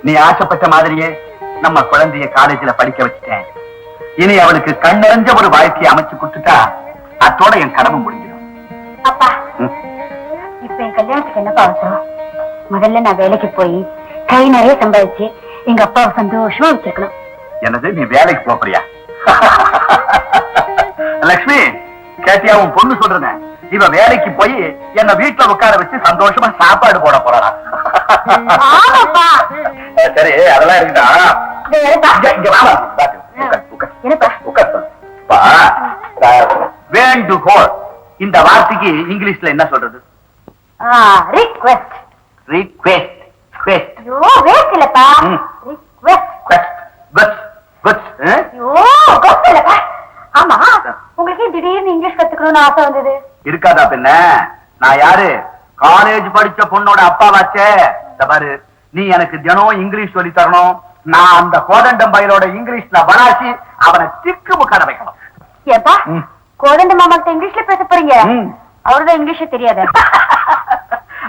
நீ ஆசைப்பட்ட மாதிரியே நம்ம குழந்தைய காலேஜ்ல படிக்க வச்சுட்டேன். இனி அவளுக்கு கண்ணறிஞ்ச ஒரு வாழ்க்கையை அமைச்சு கொடுத்துட்டா அத்தோட என் கடமை முடிஞ்சிடும். அப்பா, இப்ப என் கல்யாணத்துக்கு என்னப்பா அவசரம்? முதல்ல நான் வேலைக்கு போய் கை நிறைய சம்பாதிச்சு எங்க அப்பாவை சந்தோஷமா வச்சிருக்கணும். என்னது, நீ வேலைக்கு போறியா? லட்சுமி, கேட்டியா உன் பொண்ணு சொல்றேன். இவ வேலைக்கு போய் என்ன வீட்டுல உட்கார வச்சு சந்தோஷமா சாப்பாடு போட போறா. சரி, அதெல்லாம் இருக்குதா? வேண்டுகோள் இந்த வார்த்தைக்கு இங்கிலீஷ்ல என்ன சொல்றது? ரிக்வெஸ்ட். ரிக்வெஸ்ட். ஐயோ, வேஸ்ட் இல்லப்பா. ரிக்வெஸ்ட். ஆமா, உங்களுக்கு திடீர்னு இங்கிலீஷ் கத்துக்கணும்னு ஆசை வந்தது? இருக்காதா பின்ன? நான் யாரு? காலேஜ் படிச்ச பொண்ணோட அப்பாவாச்சே. பாரு, நீ எனக்கு தினம் இங்கிலீஷ் சொல்லி தரணும். நான் அந்த கோதண்டம் பையனோட இங்கிலீஷ்ல வளாசி அவனை திக்கு முக்காட வைக்கணும். ஏப்பா, கோதண்ட மாமாக்கிட்ட இங்கிலீஷ்ல பேச போறீங்க? அவருதான் இங்கிலீஷ் தெரியாது.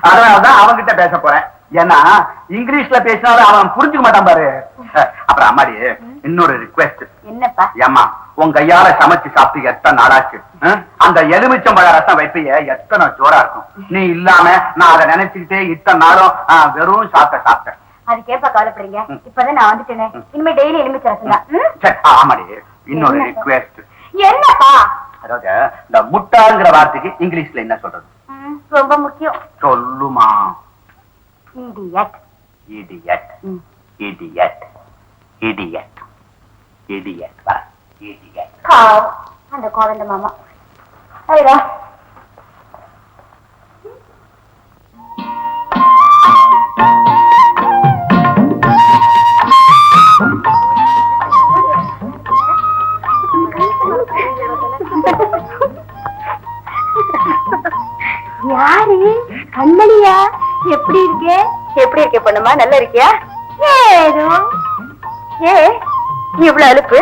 அதனாலதான் அவன்கிட்ட பேச போறேன். ஏன்னா இங்கிலீஷ்ல பேசினாலும் அவன் புரிஞ்சுக்க மாட்டான் பாரு. அப்புறம் அம்மாடி, இன்னொரு ரிக்வெஸ்ட். என்னப்பா? ஏம்மா, உன் கையால சமைச்சு சாப்பிட்டு எத்தனை நாளாச்சு? அந்த எலுமிச்சம்பழ ரசம் வைப்பைய எத்தனை ஜோரா இருக்கும். நீ இல்லாம நான் அதை நினைச்சுக்கிட்டே இத்தனை நாளும் வெறும் சாப்பிட்டேன். அது கேப்பா கவலைப்படுறீங்க. இப்பதான் நான் வந்துட்டேனே, இனிமே டெய்லி எலுமிச்சை ரசம் தான். ஆமாடி, இன்னொரு ரிக்வெஸ்ட். என்னப்பா? அதாவது இந்த முட்டாங்கிற வார்த்தைக்கு இங்கிலீஷ்ல என்ன சொல்றது? ரொம்ப முக்கியம். சொல்லுமா. Idiot. Idiot. Idiot. Idiot. Idiot. வா, இடியட். அந்த கோதண்ட மாமா. ஐயா, யாரு? கண்மணியா? எப்படி இருக்கே? எப்படி இருக்க பொண்ணுமா? நல்லா இருக்கியா? ஏதோ. இவ்வளவு அலுப்பு?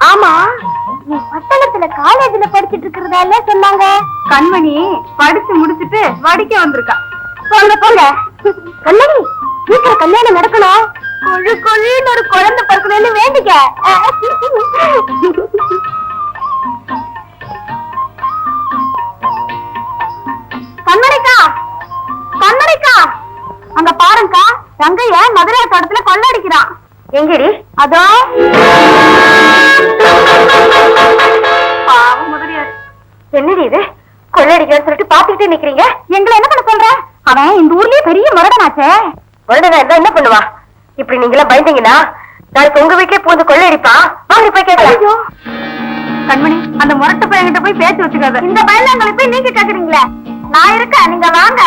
ஆமா, நீ பட்டணத்துல காலேஜ்ல படிச்சிட்டு இருக்கிறதால சொன்னாங்க. கண்மணி படிச்சு முடிச்சிட்டு வடிக்க வந்திருக்கா. போங்க போங்க. கண்மணி, சீக்கிரம் கல்யாணம் நடக்கணும். கொழு கொழுன்னு ஒரு குழந்தை பிறக்கணும்னு வேண்டிக்க. கண்மணிக்கா, கண்மணிக்கா, அங்க பாருங்கக்கா, தங்கைய மதுரை தோட்டத்துல கொள்ளடிக்கிறான். எங்கடி? அதோ. முதலியார். என்னடி இது? கொள்ளடிக்கிறேன்னு சொல்லிட்டு பாத்துக்கிட்டே நிக்கிறீங்க. எங்களை என்ன பண்ண சொல்ற? அவன் இந்த ஊர்லயே பெரிய முரடனாச்சே. முரடனா இருந்தா என்ன பண்ணுவா? இப்படி நீங்களா பயந்தீங்கன்னா நாளைக்கு உங்க வீட்லயே பூந்து கொள்ளையடிப்பான். வாங்க போய் கேட்கலாம். கண்மணி, அந்த முரட்டு பையன்கிட்ட போய் பேச்சு வச்சுக்காத. இந்த பயந்தாங்களை போய் நீங்க கேக்குறீங்களே, நான் இருக்கேன், நீங்க வாங்க.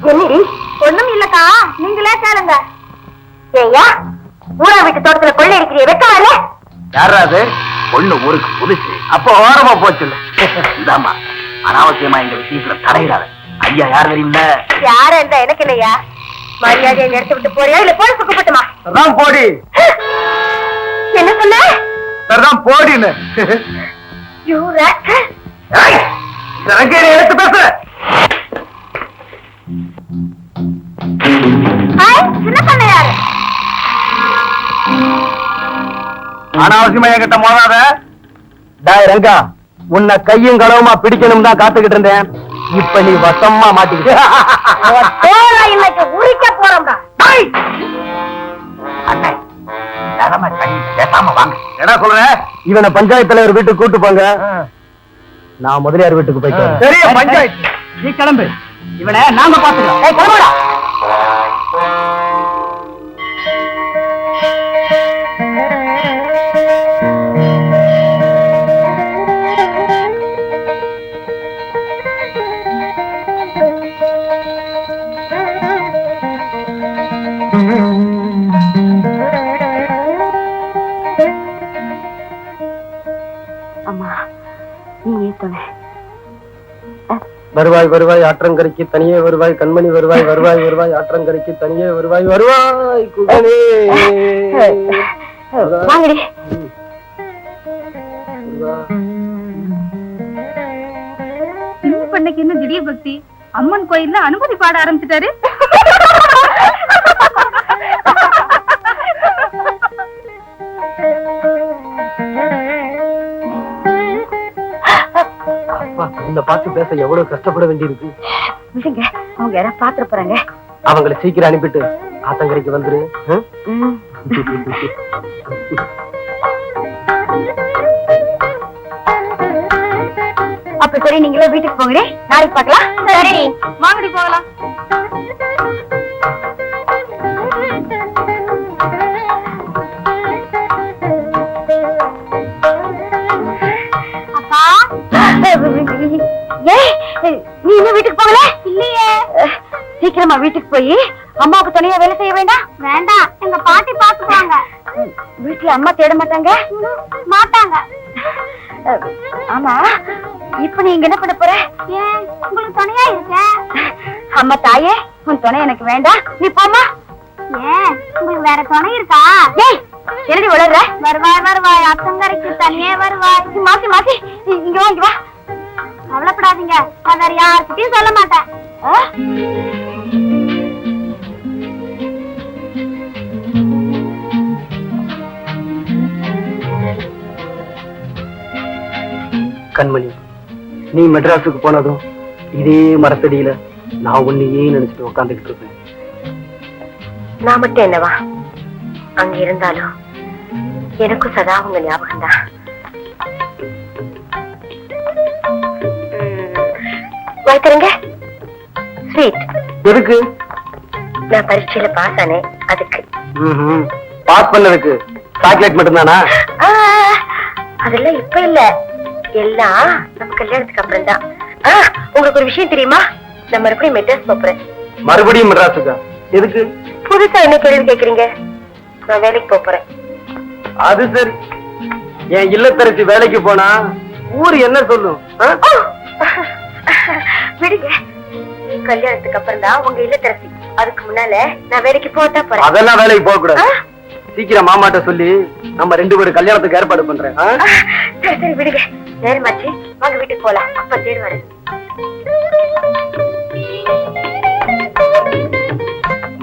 என்னடி? ஒண்ணும் இல்லக்கா, நீங்களே கேளுங்க. ஏய்யா, ஊரா வீட்டு தோட்டத்துல கொள்ளை இருக்கிறீ, வெக்கவாரு? யாராவது பொண்ணு ஊருக்கு புதுசு, அப்போ ஓரமா போச்சு. இதாமா, அனாவசியமா எங்க விஷயத்துல தடையிடாத. ஐயா யார் தெரியுமில்ல? யாரு இருந்தா எனக்கு இல்லையா? மரியாதையை நிறுத்தி விட்டு போறியா இல்ல போலீஸ் கூப்பிட்டுமா? போடி. என்ன சொன்ன? போடின்னு எடுத்து பேச. சின்ன பண்ண யாரு? அனாவசியமா என்கிட்ட மோதாத. டாய் ரங்கா, உன்னை கையும் களவுமா பிடிக்கணும் தான் காத்துக்கிட்டு இருந்தேன். இப்ப நீ வசமா மாட்டிக்கிட்ட. இன்னைக்கு உரிக்க போறோம்டா. அண்ணன் பேசாம வாங்க. என்ன சொல்ற? இவனை பஞ்சாயத்து தலைவர் வீட்டுக்கு கூட்டு போங்க. நான் முதலியார் வீட்டுக்கு போயிட்டு சரி பஞ்சாயத்து. நீ கிளம்பு, இவனை நாங்க பாத்துக்கிறோம். வருவாய் வருவாய் ஆற்றங்கரைக்கு தனியே வருவாய் கண்மணி வருவாய் வருவாய் வருவாய் ஆற்றங்கரைக்கு தனியே வருவாய் வருவாய் குகனே. என்ன அன்னைக்கு என்ன திடீர் பக்தி? அம்மன் கோயில்ல அனுமதி பாட ஆரம்பிச்சிட்டாரு. இந்த பாட்டு பேச எவ்வளவு கஷ்டப்பட வேண்டியிருக்கு. இல்லைங்க, அவங்க யாராவது பாத்துட்டு போறாங்க. அவங்களை சீக்கிரம் அனுப்பிட்டு ஆத்தங்கரைக்கு வந்துரு. அப்ப சரி, நீங்களே வீட்டுக்கு போங்க. நாளைக்கு பார்க்கலாம். சரி, வாங்கடி போகலாம். அப்பா, நீ இன்னும் வீட்டுக்கு போகல? இல்லையே. சீக்கிரமா வீட்டுக்கு போய் அம்மாவுக்கு தனியா வேலை செய்ய வேண்டாம். வேண்டாம், எங்க பாட்டி பாத்துக்குவாங்க. வீட்டுல அம்மா தேட மாட்டாங்க? மாட்டாங்க. ஆமா, இப்ப நீங்க என்ன பண்ண போற? ஏன், உங்களுக்கு துணையா இருக்க. அம்மா தாயே, உன் துணை எனக்கு வேண்டாம், நீ போமா. ஏன், உங்களுக்கு வேற துணை இருக்கா? ஏய், என்னடி வளர்ற? வருவாய் வருவாய், அத்தங்கரைக்கு தனியே வருவாய். மாத்தி மாத்தி இங்க வா, இங்க வா. கவலைப்படாதீங்க, நான் வேற யார்கிட்டயும் சொல்ல மாட்டேன். கண்மணி, நீ மெட்ராஸுக்கு போனதும் இதே மரத்தடியில நான் உன்னையே நினைச்சிட்டு உட்காந்துக்கிட்டு இருப்பேன். நான் மட்டும் என்னவா, அங்க இருந்தாலும் எனக்கும் சதா உங்க ஞாபகம் தான். வைக்கிறேங்க ஸ்வீட். எதுக்கு? நான் பரீட்சையில பாஸ் ஆனேன், அதுக்கு. பாஸ் பண்ணதுக்கு சாக்லேட் மட்டும்தானா? அதெல்லாம் இப்ப இல்ல, எல்லாம் நம்ம கல்யாணத்துக்கு அப்புறம் தான். உங்களுக்கு ஒரு விஷயம் தெரியுமா? நான் மறுபடியும் மெட்ராஸ் போறேன். மறுபடியும் மெட்ராஸுக்கா? எதுக்கு? புதுசா என்ன கேள்வி கேக்குறீங்க? நான் வேலைக்கு போறேன். அது சரி, என் இல்லத்தரசி வேலைக்கு போனா ஊரு என்ன சொல்லும்? விடுங்க, கல்யாணத்துக்கு அப்புறம் தான் உங்க இல்லத்தரசி. அதுக்கு முன்னால நான் வேலைக்கு போதான் போறேன். அதெல்லாம் வேலைக்கு போக கூடாது. சீக்கிரம் மாமாட்ட சொல்லி நம்ம 2 பேரும் கல்யாணத்துக்கு ஏற்பாடு பண்றேன். சரி சரி, விடுங்க, நேரமாச்சு, வாங்க வீட்டுக்கு போலாம். அப்ப தேர்வாரு.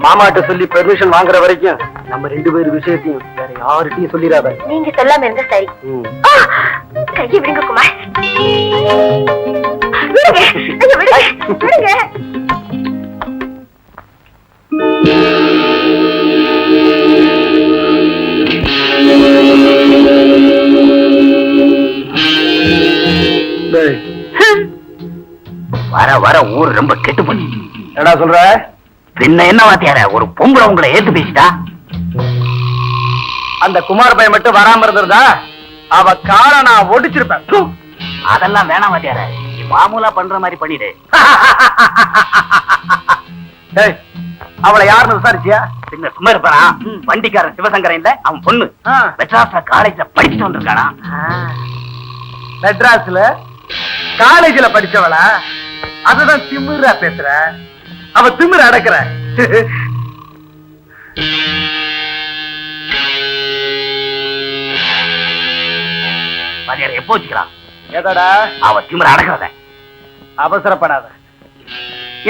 மாமாட்ட சொல்லி பெர்மிஷன் வாங்குற வரைக்கும் நம்ம 2 பேர் விஷயத்தையும் வேற யார்கிட்டயும் சொல்லிடாத. நீங்க சொல்லாம இருந்தா சரி. கையை விடுங்க குமார். விடுங்க, ஐயோ, விடுங்க, விடுங்க. வர வர ஊர் ரொம்ப கெட்டு போச்சு. என்னடா சொல்ற? பின்ன என்ன வாத்தியார, ஒரு பொம்பளை உங்களை ஏத்து பேசிட்டா? அந்த குமார் பையன் மட்டும் வராம இருந்திருந்தா அவ காலை நான் ஒடிச்சிருப்பேன். அதெல்லாம் வேணாம் வாத்தியார, நீ மாமூலா பண்ற மாதிரி பண்ணிடு. அவளை யாருன்னு விசாரிச்சியா? பின்ன சும்மா இருப்பானா? வண்டிக்காரன் சிவசங்கரன் இல்ல, அவன் பொண்ணு மெட்ராஸ்ல காலேஜ்ல படிச்சுட்டு வந்திருக்கானா. மெட்ராஸ்ல காலேஜ்ல படிச்சவளா? அதுதான் திமிரா பேசுற. அவ திமிர அடக்குற. வாத்தியார எப்போ வச்சுக்கலாம்? ஏதாடா அவ திமிர அடக்குறத. அவசரப்படாத,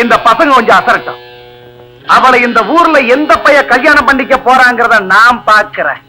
இந்த பசங்க கொஞ்சம் அசரட்டும். அவளை இந்த ஊர்ல எந்த பைய கல்யாணம் பண்ணிக்க போறாங்கிறத நான் பாக்குறேன்.